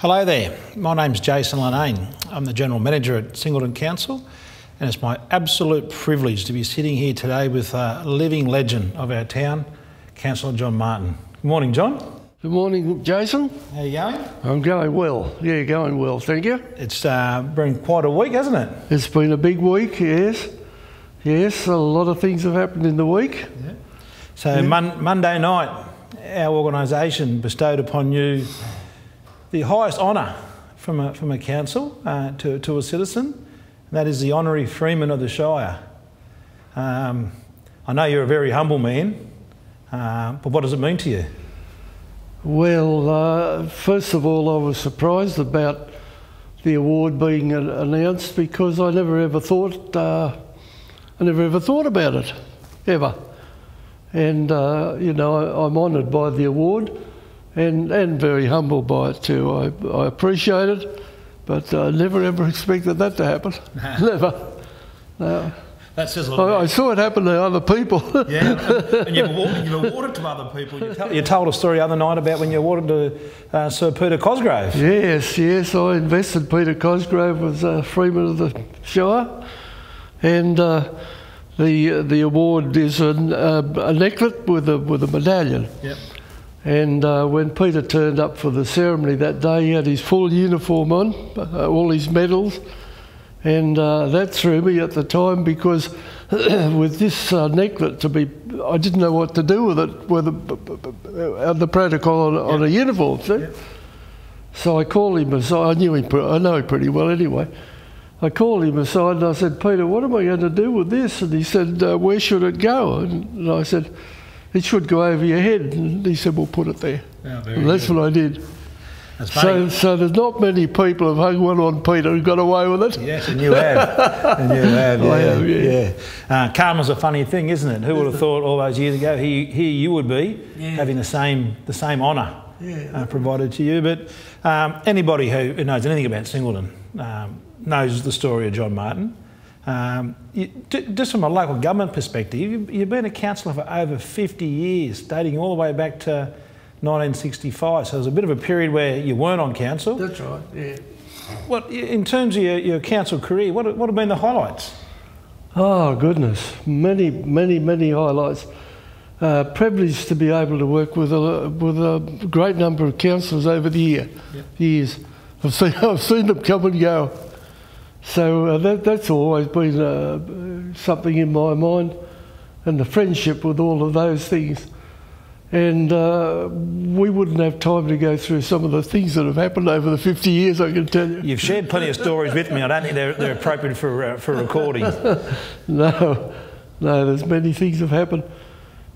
Hello there, my name's Jason Lanane. I'm the General Manager at Singleton Council, and it's my absolute privilege to be sitting here today with a living legend of our town, Councillor John Martin. Good morning, John. Good morning, Jason. How are you going? I'm going well. Yeah, going well, thank you. It's been quite a week, hasn't it? It's been a big week, yes. Yes, a lot of things have happened in the week. Yeah. So Monday night, our organisation bestowed upon you the highest honour from a council to a citizen, and that is the Honorary Freeman of the Shire. I know you're a very humble man, but what does it mean to you? Well, first of all, I was surprised about the award being announced because I never ever thought about it, ever. And you know, I'm honoured by the award. And very humbled by it too. I appreciate it, but I never ever expected that to happen. Never. No. That says a lot. I saw it happen to other people. Yeah, and you've awarded to other people. You told a story the other night about when you awarded to Sir Peter Cosgrove. Yes, I invested Peter Cosgrove as Freeman of the Shire, and the award is a necklet with a medallion. Yep. And when Peter turned up for the ceremony that day, he had his full uniform on, all his medals, and that threw me at the time because with this necklet I didn't know what to do with it, with the protocol on a uniform. See? Yep. So I called him aside. I know him pretty well anyway. I called him aside and I said, "Peter, what am I going to do with this?" And he said, "Where should it go?" And I said, "It should go over your head." And he said, "Well, put it there." Oh, and that's what I did. That's funny. So there's not many people who have hung one on Peter who got away with it. Yes, and you have. And you have, yeah. I have, yeah. Karma's a funny thing, isn't it? Who would have thought all those years ago here you would be having the same honour provided to you. But anybody who knows anything about Singleton knows the story of John Martin. Just from a local government perspective, you've been a councillor for over 50 years, dating all the way back to 1965. So there's a bit of a period where you weren't on council. That's right, yeah. What, in terms of your council career, what have been the highlights? Oh, goodness. Many highlights. Privileged to be able to work with a great number of councillors over the years. I've seen them come and go. So that's always been something in my mind, and the friendship with all of those things. And we wouldn't have time to go through some of the things that have happened over the 50 years, I can tell you. You've shared plenty of stories with me. I don't think they're appropriate for recording. No, there's many things have happened.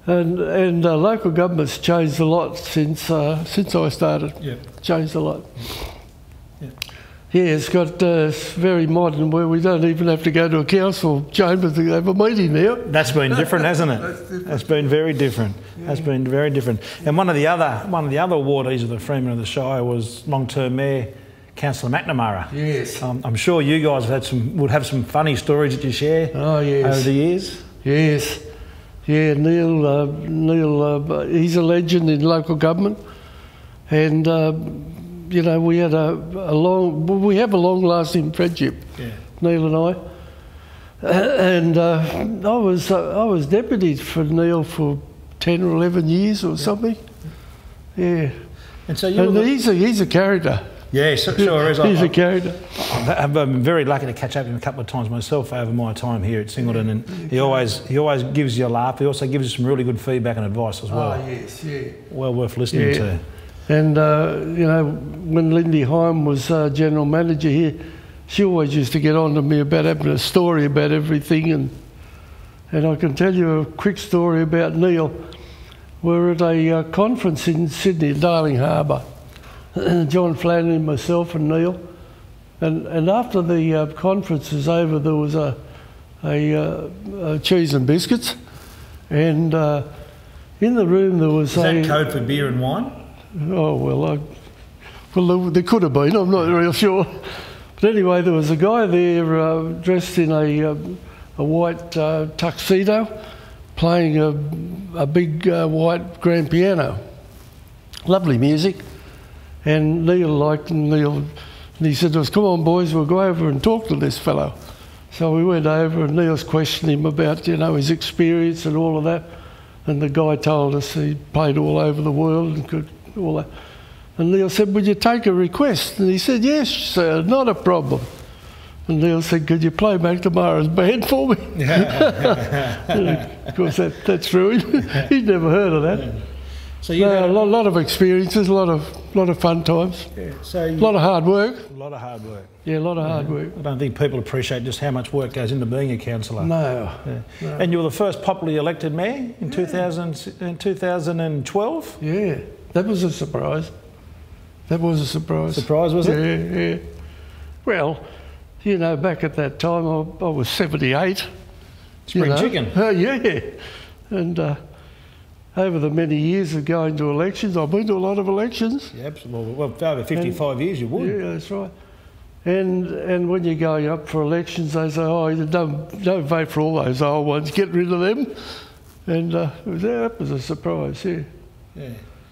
And local government's changed a lot since I started. Yeah. Changed a lot. Yeah. Yeah, it's got very modern where we don't even have to go to a council chamber to have a meeting now. That's been different, hasn't it? That's been very different. Yeah. That's been very different. And one of the other awardees of the Freeman of the Shire was long-term Mayor Councillor McNamara. Yes. I'm sure you guys would have some funny stories that you share over the years. Yes. Yeah, Neil, he's a legend in local government, and you know, we have a long-lasting friendship, Neil and I. And I was deputy for Neil for 10 or 11 years or something. Yeah. And so he's a character. Yeah, sure is. He's a character. I've been very lucky to catch up with him a couple of times myself over my time here at Singleton, and he always gives you a laugh. He also gives you some really good feedback and advice as well. Oh yes, yeah. Well worth listening to. And you know, when Lindy Heim was general manager here, she always used to get on to me about having a story about everything, and I can tell you a quick story about Neil. We're at a conference in Sydney, Darling Harbour. John Flanagan, myself and Neil, and after the conference was over, there was a cheese and biscuits, and in the room there was Is that code for beer and wine? Oh well, there could have been. I'm not real sure. But anyway, there was a guy there dressed in a white tuxedo, playing a big white grand piano. Lovely music. And Neil, and he said to us, come on boys, we'll go over and talk to this fellow. So we went over and Neil's questioned him about, you know, his experience and all of that. And the guy told us he played all over the world and could all that. And Neil said, would you take a request? And he said, yes, sir, not a problem. And Neil said, could you play McNamara's band for me? Of course, that threw him. He'd never heard of that. Yeah. So you had a lot of experiences, a lot of fun times. Yeah. So a lot of hard work. A lot of hard work. Yeah, a lot of hard work. I don't think people appreciate just how much work goes into being a councillor. No. Yeah. No. And you were the first popularly elected mayor in 2012? Yeah, that was a surprise. That was a surprise. Surprise, was it? Yeah, yeah. Well, you know, back at that time, I was 78. Spring chicken. Yeah. And over the many years of going to elections, I've been to a lot of elections. Yeah, absolutely. Well, for over 55 years you would. Yeah, that's right. And when you're going up for elections, they say, oh, you don't vote for all those old ones, get rid of them. And that was a surprise, yeah. Yeah.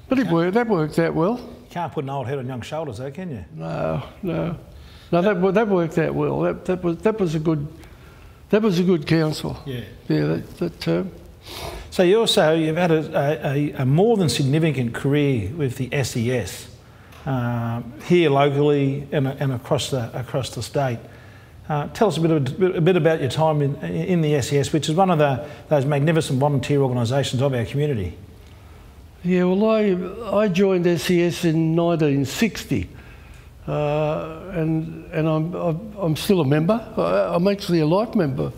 But that worked out well. You can't put an old head on young shoulders though, can you? No, that worked out well. That was a good council. Yeah. Yeah, that term. So you've had a more than significant career with the SES here locally and across the state. Tell us a bit about your time in the SES, which is one of those magnificent volunteer organisations of our community. Yeah, well, I joined SES in 1960, and I'm still a member. I'm actually a life member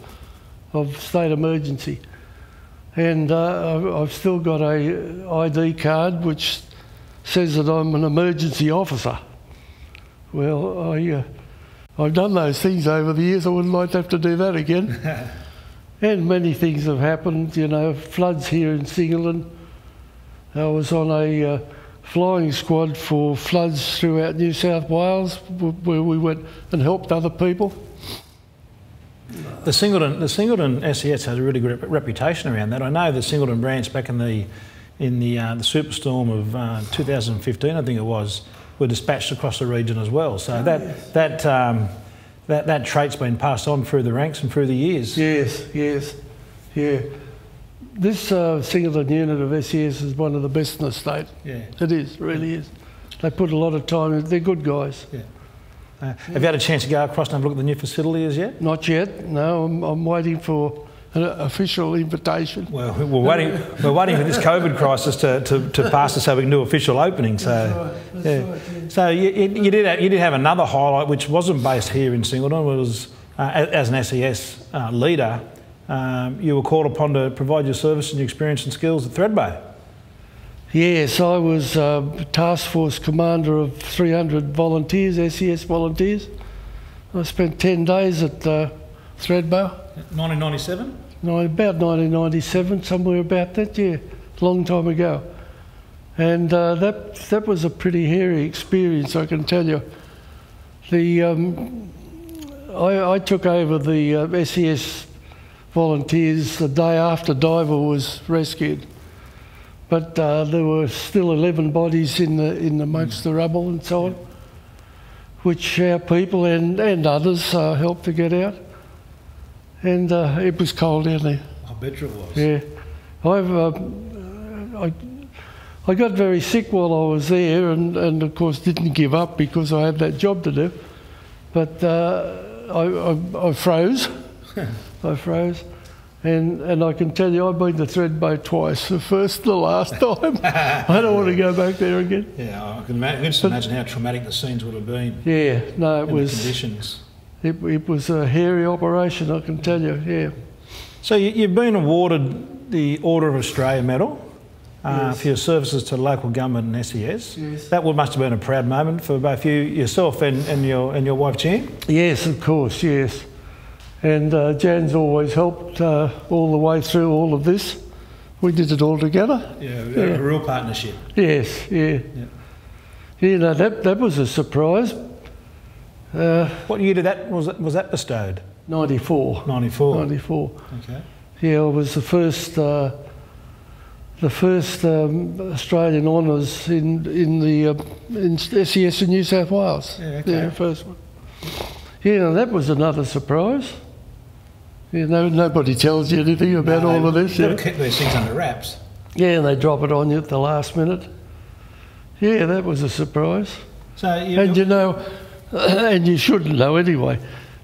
of State Emergency. And I've still got a ID card which says that I'm an emergency officer. Well, I've done those things over the years. I wouldn't like to have to do that again. And many things have happened, you know, floods here in Singleton. I was on a flying squad for floods throughout New South Wales where we went and helped other people. The Singleton SES has a really good reputation around that. I know the Singleton branch back in the superstorm of 2015, I think it was, were dispatched across the region as well. So that trait's been passed on through the ranks and through the years. Yes, yeah. This Singleton unit of SES is one of the best in the state. Yeah, it is, really is. They put a lot of time in. They're good guys. Yeah. Have you had a chance to go across and have a look at the new facility as yet? Not yet. No, I'm waiting for an official invitation. Well, we're waiting for this COVID crisis to pass us so we can do official opening. So, That's right. So you did have another highlight which wasn't based here in Singleton. It was as an SES leader, you were called upon to provide your service and your experience and skills at Thredbo. Yes, I was task force commander of 300 volunteers, SES volunteers. I spent 10 days at Thredbo. 1997? About 1997, somewhere about that, yeah, a long time ago. And that was a pretty hairy experience, I can tell you. I took over the SES volunteers the day after Diver was rescued. But there were still 11 bodies in amongst the rubble and so on, which our people and others helped to get out. And it was cold down there. I bet you it was. Yeah. I got very sick while I was there and of course didn't give up because I had that job to do. But I froze. I froze. And I can tell you, I've been to Thredbo twice, the first and the last time. I don't want to go back there again. Yeah, I can just imagine how traumatic the scenes would have been. Yeah, no, it was... the conditions. It was a hairy operation, I can tell you, yeah. So you've been awarded the Order of Australia Medal for your services to local government and SES. Yes. That must have been a proud moment for both yourself and your wife Jan. Yes, of course, yes. And Jan's always helped all the way through all of this. We did it all together. Yeah, a real partnership. Yes, yeah. You know, that was a surprise. What year was that bestowed? 94. 94. 94. Okay. Yeah, I was the the first Australian honours in SES in New South Wales. Yeah, okay. Yeah, first one. Yeah, and that was another surprise. Yeah, nobody tells you anything about all of this. They've kept these things under wraps. Yeah, and they drop it on you at the last minute. Yeah, that was a surprise. So and you know, and you shouldn't know anyway,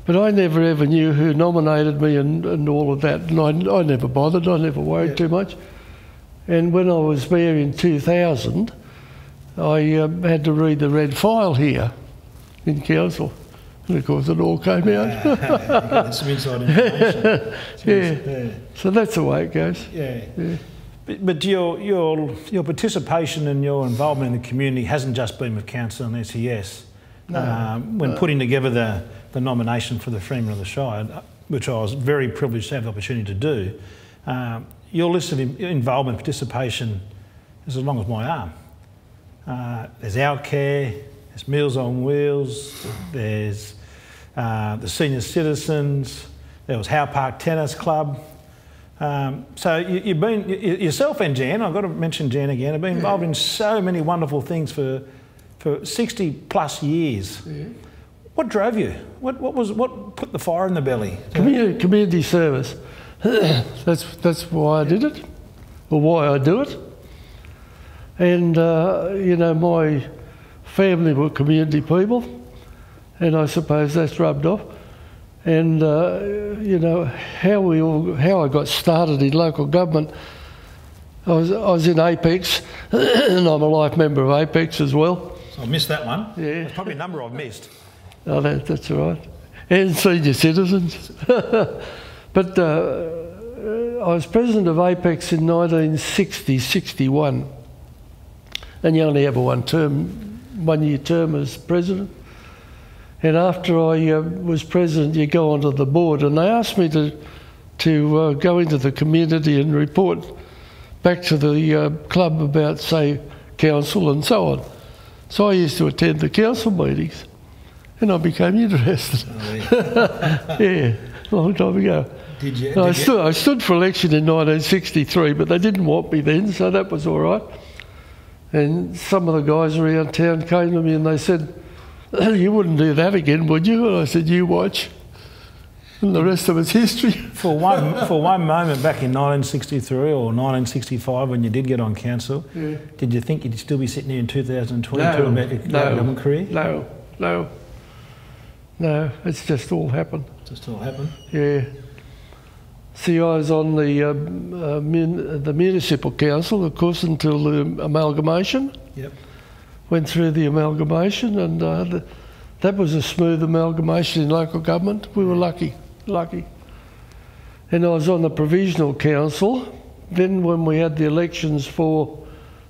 but I never ever knew who nominated me and all of that, and I never bothered, I never worried too much. And when I was there in 2000, I had to read the red file here in council. And of course it all came out. That's some inside information. Yeah. So that's the way it goes. Yeah. But your participation and your involvement in the community hasn't just been with council and SES. When putting together the nomination for the Freeman of the Shire, which I was very privileged to have the opportunity to do, your list of involvement and participation is as long as my arm. There's Our Care, there's Meals on Wheels, there's the senior citizens, there was Howe Park Tennis Club. So you've been, yourself and Jan, I've got to mention Jan again, have been involved in so many wonderful things for 60 plus years. Yeah. What drove you? What put the fire in the belly? Community service. That's why I did it, or why I do it. And you know, my family were community people, and I suppose that's rubbed off. And you know, how I got started in local government. I was in Apex, and I'm a life member of Apex as well. So I missed that one. Yeah, there's probably a number I've missed. Oh, that's all right. And senior citizens. But I was president of Apex in 1960-61, and you only have a one-year term as president. And after I was president, you go onto the board, and they asked me to go into the community and report back to the club about, say, council and so on. So I used to attend the council meetings, and I became interested. Oh, yeah. Yeah, a long time ago. Did you? I stood for election in 1963, but they didn't want me then, so that was all right. And some of the guys around town came to me and they said, "You wouldn't do that again, would you?" And I said, "You watch." And the rest of it's history. For one moment back in 1963 or 1965 when you did get on council, did you think you'd still be sitting here in 2022 about your government career? No, it's just all happened. Just all happened? Yeah. See, I was on the Municipal Council, of course, until the amalgamation. Yep. Went through the amalgamation, and that was a smooth amalgamation in local government. We were lucky. And I was on the Provisional Council. Then when we had the elections for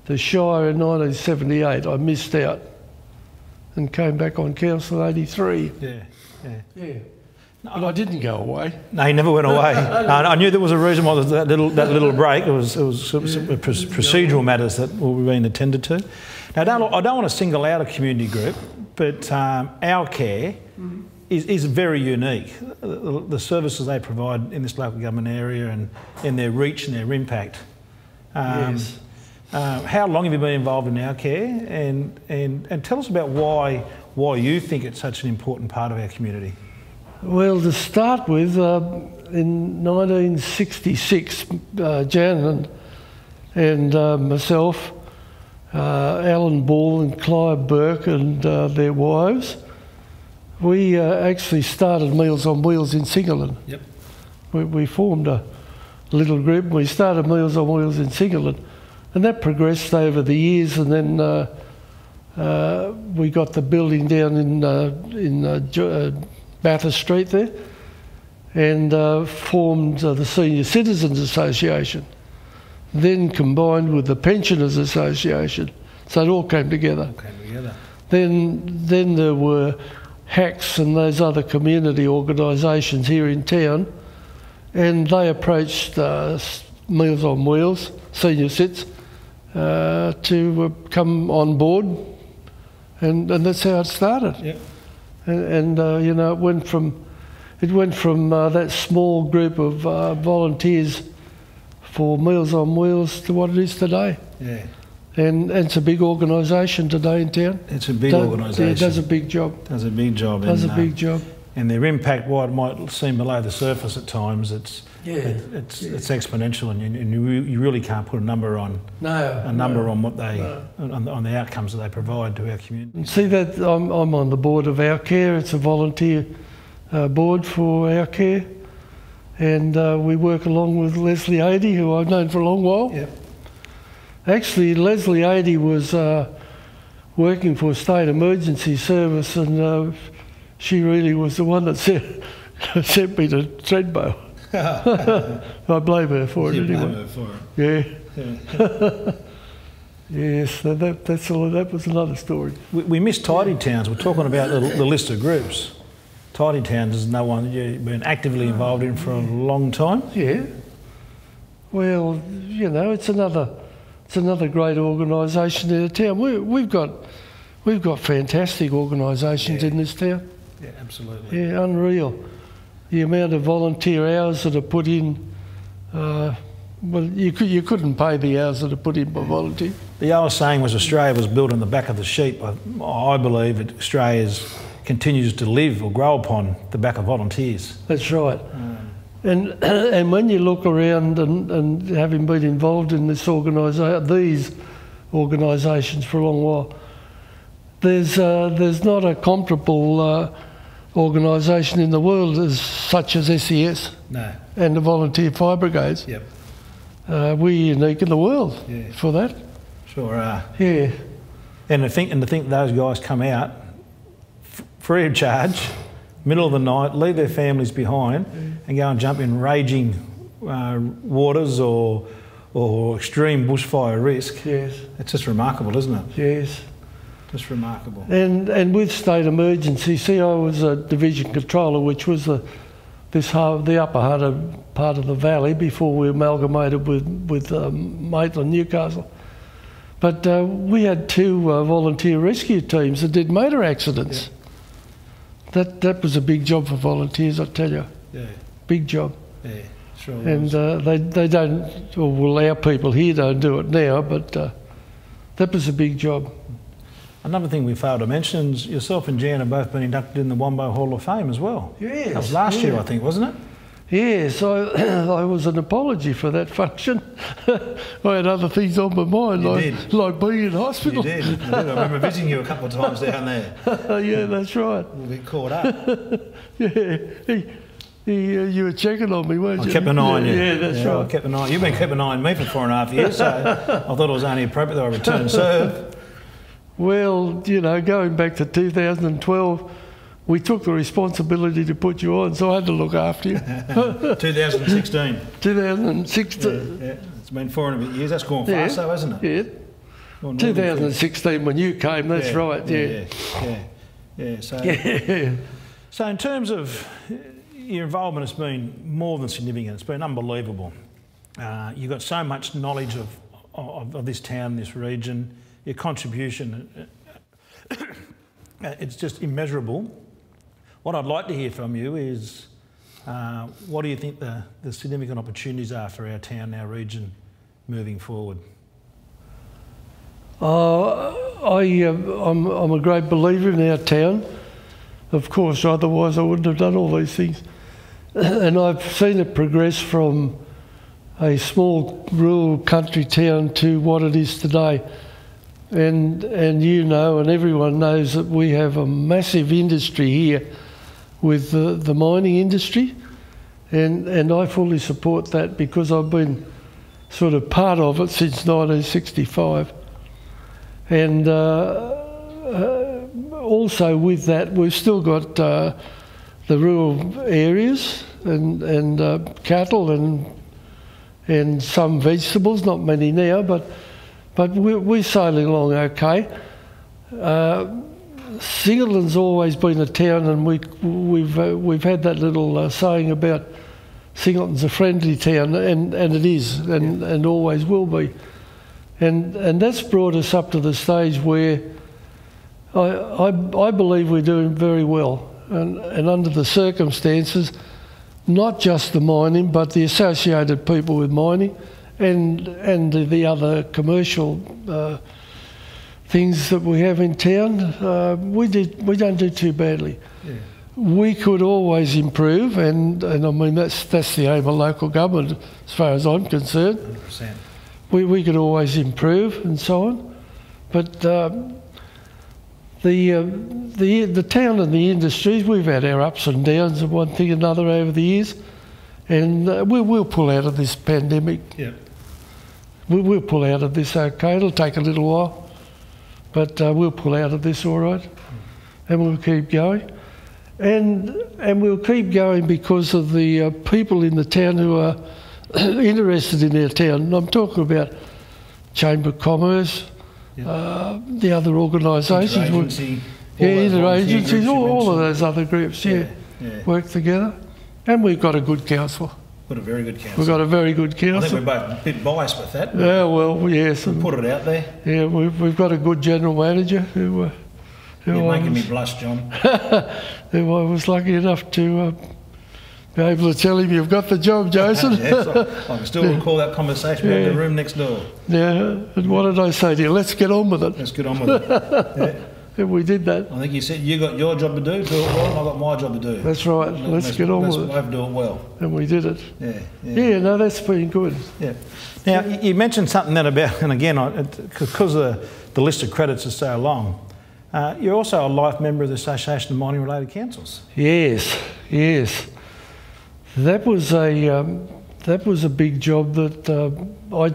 the Shire in 1978, I missed out and came back on council in 83. Yeah. But I didn't go away. No, he never went away. I knew there was a reason why there was that little break. It was procedural matters that were being attended to. Now, I don't want to single out a community group, but Our Care is very unique. The services they provide in this local government area and their reach and their impact. Yes. How long have you been involved in Our Care? And tell us about why you think it's such an important part of our community. Well, to start with, in 1966, Jan and myself, Alan Ball and Clive Burke and their wives, we actually started Meals on Wheels in Singerland. Yep. We formed a little group and we started Meals on Wheels in Singerland, and that progressed over the years, and then we got the building down in Bathurst Street there, and formed the Senior Citizens Association, then combined with the Pensioners Association, so it all came together. Then there were HACs and those other community organisations here in town, and they approached Meals on Wheels, Senior Cits, to come on board, and that's how it started. Yep. And you know, it went from that small group of volunteers for Meals on Wheels to what it is today. Yeah. And it's a big organisation today in town. It's a big organisation. Yeah, it does a big job. Does a big job. Does a big job. And their impact, while it might seem below the surface at times, it's exponential, and you really can't put a number on on what they on the outcomes that they provide to our community. See that I'm on the board of Our Care. It's a volunteer board for Our Care, and we work along with Leslie Adey, who I've known for a long while. Yep. Actually, Leslie Adey was working for State Emergency Service, and she really was the one that sent me to Threadbow. I blame her for it anyway. Blame her for it. Yeah. Yes, that was another story. We miss tidy towns. We're talking about the list of groups. Tidy towns is no one that you've been actively involved in for a long time. Yeah. Well, you know, it's another great organisation in the town. We've got fantastic organisations in this town. Yeah, absolutely. Yeah, unreal. The amount of volunteer hours that are put in, well, you couldn't pay the hours that are put in by volunteers. The old saying was Australia was built on the back of the sheep. I believe that Australia continues to live or grow upon the back of volunteers. That's right. And when you look around and having been involved in these organisations for a long while, there's not a comparable organisation in the world such as SES. No. And the volunteer fire brigades. Yep. We're unique in the world for that. Sure are. Yeah. And to think those guys come out free of charge, middle of the night, leave their families behind, and go and jump in raging waters or extreme bushfire risk. Yes. It's just remarkable, isn't it? Yes. Just remarkable. And with state emergency, see, I was a division controller, which was the upper part of the valley before we amalgamated with Maitland, Newcastle. But we had two volunteer rescue teams that did motor accidents. Yeah. That was a big job for volunteers, I tell you. Yeah. Big job. Yeah, sure. And they don't, well, our people here don't do it now, but that was a big job. Another thing we failed to mention is yourself and Jan have both been inducted in the Wombo Hall of Fame as well. Yes. That was last year, I think, wasn't it? Yes, I was an apology for that function. I had other things on my mind, like being in hospital. You did. I remember visiting you a couple of times down there. Yeah, that's right. A little bit caught up. Yeah. You were checking on me, weren't you? I kept an eye on you. Yeah, that's right. I kept an eye. You've been keeping an eye on me for 4.5 years, so I thought it was only appropriate that I return serve. Well, you know, going back to 2012, we took the responsibility to put you on, so I had to look after you. 2016. 2016. Yeah. It's been 4.5 years. That's gone fast, though, hasn't it? Yeah. 2016 when you came, that's right, Yeah. So in terms of your involvement, has been more than significant. It's been unbelievable. You've got so much knowledge of this town, this region. Your contribution, it's just immeasurable. What I'd like to hear from you is what do you think the significant opportunities are for our town, our region, moving forward? I'm a great believer in our town. Of course, otherwise I wouldn't have done all these things. And I've seen it progress from a small rural country town to what it is today. And you know, and everyone knows that we have a massive industry here with the mining industry, and I fully support that because I've been sort of part of it since 1965. And also with that, we've still got the rural areas and cattle and some vegetables, not many now, but we're sailing along okay. Singleton's always been a town, and we've had that little saying about Singleton's a friendly town, and it is, and always will be. And that's brought us up to the stage where I believe we're doing very well, and under the circumstances, not just the mining, but the associated people with mining and the other commercial things that we have in town, we don't do too badly. Yeah. We could always improve, and I mean that's the aim of local government, as far as I'm concerned. 100%. We could always improve and so on, but the town and the industries, we've had our ups and downs of one thing or another over the years, and we'll pull out of this pandemic. Yeah. We'll pull out of this okay. It'll take a little while, but we'll pull out of this all right, and we'll keep going. And we'll keep going because of the people in the town who are interested in our town. And I'm talking about Chamber of Commerce, the other organisations. Interagencies, all of those other groups, work together. And we've got a good council. Got a very good council. We've got a very good council. I think we're both a bit biased with that. Yeah, well, yes. We'll put it out there. Yeah, we've got a good general manager who You're making me blush, John. Who I was lucky enough to be able to tell him, you've got the job, Jason. Yes, I can still recall that conversation in the room next door. Yeah, and what did I say to you? Let's get on with it. Let's get on with it. And we did that. I think you said you got your job to do it well, and I got my job to do. That's right. Let's get on with it. Let's both do it well. And we did it. Yeah, no, that's been good. Yeah. Now, you mentioned something then about, and again, because the list of credits is so long, you're also a life member of the Association of Mining Related Councils. Yes. That was a big job that I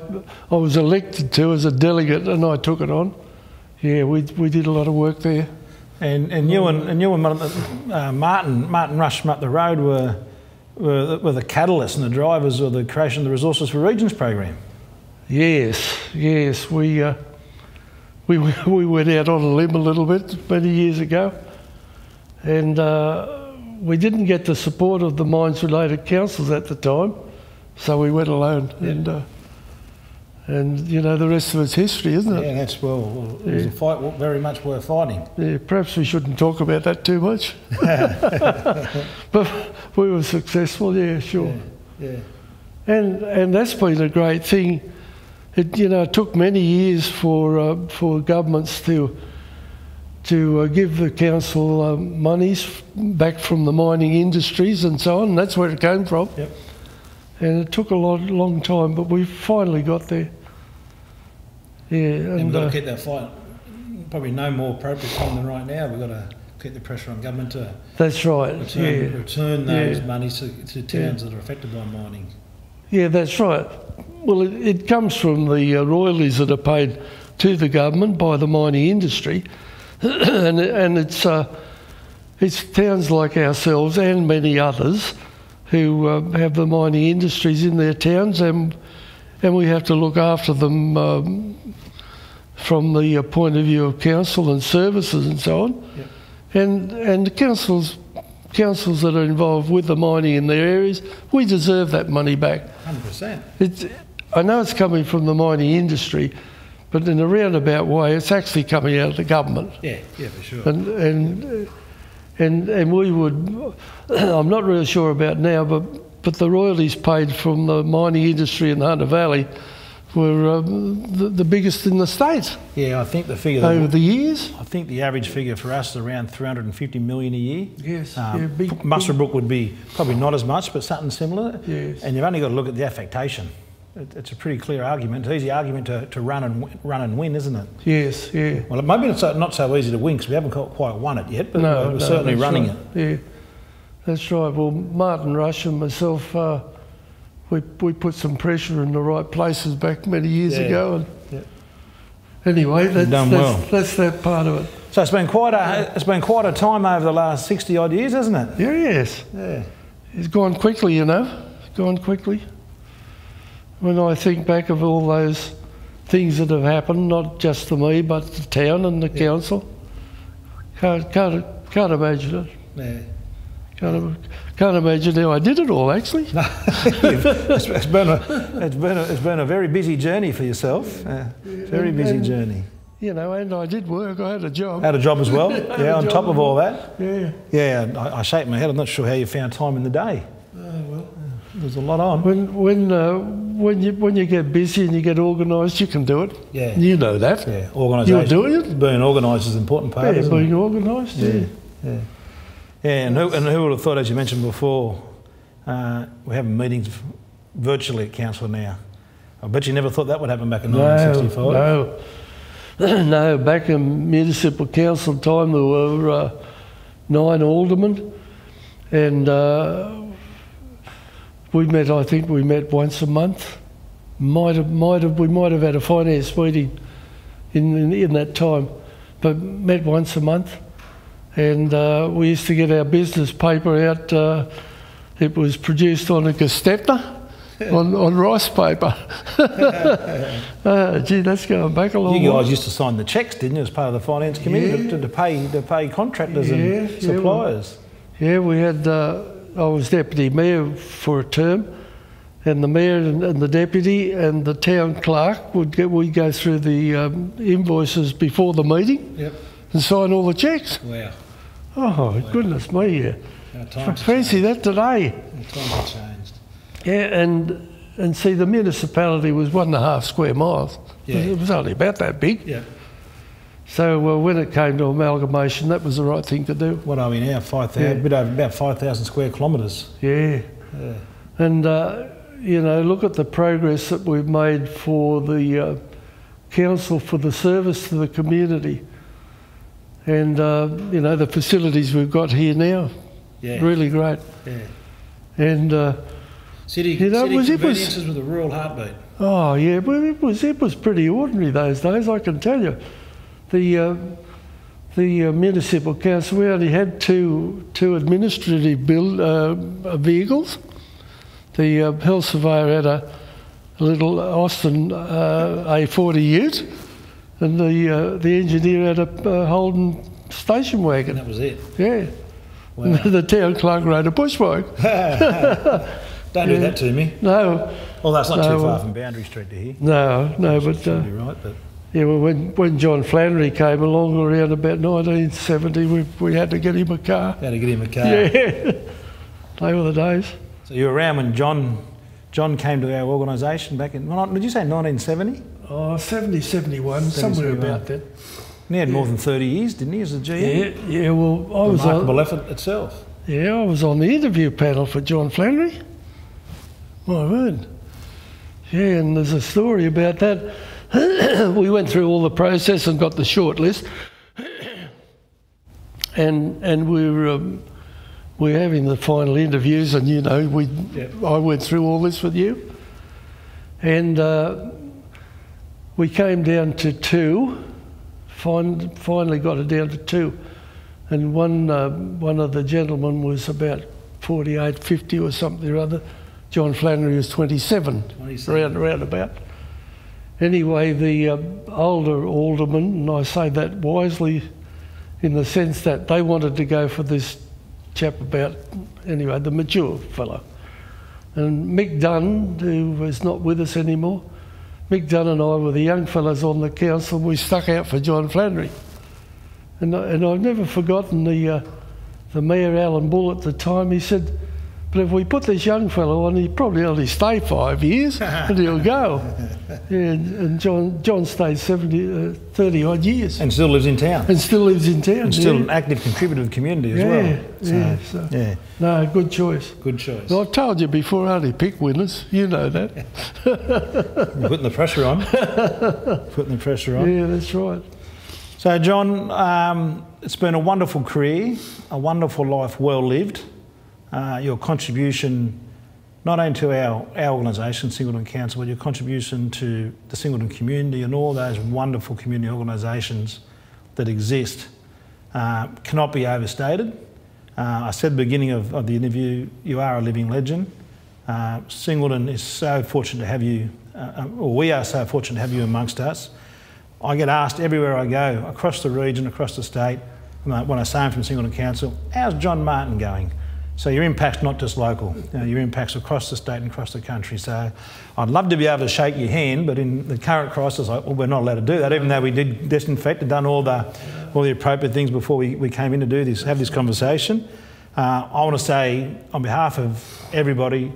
was elected to as a delegate, and I took it on. Yeah, we did a lot of work there. And you and Martin Rush from up the road were the catalysts and the drivers of the creation of the Resources for Regions program. Yes, we went out on a limb a little bit many years ago, and we didn't get the support of the mines related councils at the time, so we went alone. And you know, the rest of it's history, isn't it? Yeah, that's it was a fight very much worth fighting. Yeah, perhaps we shouldn't talk about that too much. But we were successful, yeah, sure. Yeah. And that's been a great thing. It took many years for governments to give the council monies back from the mining industries and so on. And that's where it came from. Yep. And it took a long time, but we finally got there. Yeah, and we've got to keep that fight. Probably no more appropriate time than right now. We've got to keep the pressure on government to. That's right. Return those monies to towns that are affected by mining. Yeah, that's right. Well, it comes from the royalties that are paid to the government by the mining industry, and it's towns like ourselves and many others who have the mining industries in their towns, and we have to look after them from the point of view of council and services and so on. Yep. And the councils that are involved with the mining in their areas, we deserve that money back. 100%. I know it's coming from the mining industry, but in a roundabout way, it's actually coming out of the government. Yeah, for sure. And we would, I'm not really sure about now, but the royalties paid from the mining industry in the Hunter Valley were the biggest in the state. Yeah, I think the figure over the years. I think the average figure for us is around 350 million a year. Yes, Muswellbrook would be probably not as much, but something similar. Yes. And you've only got to look at the affectation. It's a pretty clear argument. It's an easy argument to run and win, isn't it? Yes, yeah. Well, maybe it's not so easy to win because we haven't quite won it yet, but we're certainly running it. Yeah, that's right. Well, Martin Rush and myself, we put some pressure in the right places back many years ago. And anyway, that's that part of it. So it's been quite a time over the last 60 odd years, hasn't it? Yes. Yeah. It's gone quickly, It's gone quickly. When I think back of all those things that have happened, not just to me, but the town and the council, can't imagine it. Yeah. Can't imagine how I did it all, actually. It's been a very busy journey for yourself. Very busy journey. And I did work. I had a job. Had a job as well. Yeah, on top of all that. Yeah. Yeah, I shake my head. I'm not sure how you found time in the day. Oh well. There's a lot on. when you get busy and you get organised, you can do it. Yeah. You know that. Yeah. Organisation. You're doing it. Being organised is an important part. Yeah, isn't being it? organised. Yeah. Yeah. Yeah. And who would have thought, as you mentioned before, we're having meetings virtually at council now. I bet you never thought that would happen back in 1965. No. No, back in Municipal Council time there were 9 aldermen, and I think we met once a month. We might have had a finance meeting in that time, but met once a month, and we used to get our business paper out. It was produced on a Gestapo. on rice paper. Gee, that's going back a long way. You guys used to sign the cheques, didn't you, as part of the finance committee to pay contractors and suppliers? Yeah, we had. I was deputy mayor for a term, and the mayor and the deputy and the town clerk we'd go through the invoices before the meeting and sign all the cheques. Wow! Oh goodness me! Yeah. Fancy that today. Times have changed. Yeah, and see, the municipality was 1.5 square miles. Yeah. It was only about that big. Yeah. So when it came to amalgamation, that was the right thing to do. What are we now? 5,000, a bit over about 5,000 square kilometres. Yeah. And look at the progress that we've made for the council for the service to the community, and the facilities we've got here now. Yeah. Really great. Yeah. And. City conveniences with a rural heartbeat. Oh yeah, well it was pretty ordinary those days, I can tell you. The municipal council, we only had two administrative vehicles. The health surveyor had a little Austin A40 ute, and the engineer had a Holden station wagon. And that was it. Yeah. Wow. And the town clerk rode a push bike. Don't do that to me. No. Well, that's not too far from Boundary Street to here. No, but... You're right, but... Yeah, well, when John Flannery came along around about 1970, we had to get him a car. Had to get him a car. Yeah. They were the days. So you were around when John came to our organisation back in... Did you say 1970? Oh, 70, 71, somewhere about that. And he had more than 30 years, didn't he, as a GM? Yeah, well, I was... Remarkable effort itself. Yeah, I was on the interview panel for John Flannery. My word. Yeah, and there's a story about that. We went through all the process and got the short list. and we're having the final interviews, and I went through all this with you. And we came down to 2. Finally got it down to 2, and one of the gentlemen was about 48, 50 or something or other. John Flannery was 27. Round about. Anyway, the older aldermen, and I say that wisely in the sense that they wanted to go for this chap the mature fellow. And Mick Dunn, who was not with us anymore, Mick Dunn and I were the young fellas on the council. We stuck out for John Flannery, and I've never forgotten the mayor Alan Bull at the time. He said, "But if we put this young fellow on, he'd probably only stay 5 years, and he'll go." Yeah, and John stayed 30 odd years, and still lives in town. And still still an active contributor to the community as well. Yeah. No, good choice. Good choice. Well, I told you before, I only pick winners. You know that. You're putting the pressure on. Yeah, that's right. So, John, it's been a wonderful career, a wonderful life well lived. Your contribution, not only to our organisation, Singleton Council, but your contribution to the Singleton community and all those wonderful community organisations that exist cannot be overstated. I said at the beginning of the interview, you are a living legend. Singleton is so fortunate to have you, or we are so fortunate to have you amongst us. I get asked everywhere I go, across the region, across the state, when I say I'm from Singleton Council, how's John Martin going? So your impact's not just local, your impact's across the state and across the country. So I'd love to be able to shake your hand, but in the current crisis, we're not allowed to do that, even though we did disinfect and done all the appropriate things before we came in to do this, have this conversation. I want to say, on behalf of everybody,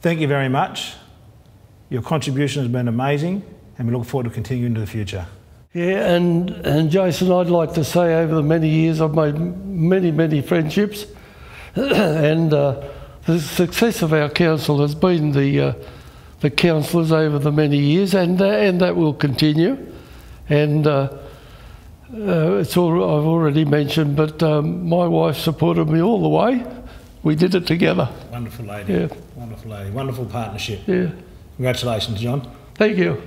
thank you very much. Your contribution has been amazing, and we look forward to continuing into the future. Yeah, and Jason, I'd like to say over the many years I've made many friendships, and the success of our council has been the councillors over the many years, and that will continue. And it's all I've already mentioned, but my wife supported me all the way. We did it together. Wonderful lady. Yeah. Wonderful lady. Wonderful partnership. Yeah. Congratulations, John. Thank you.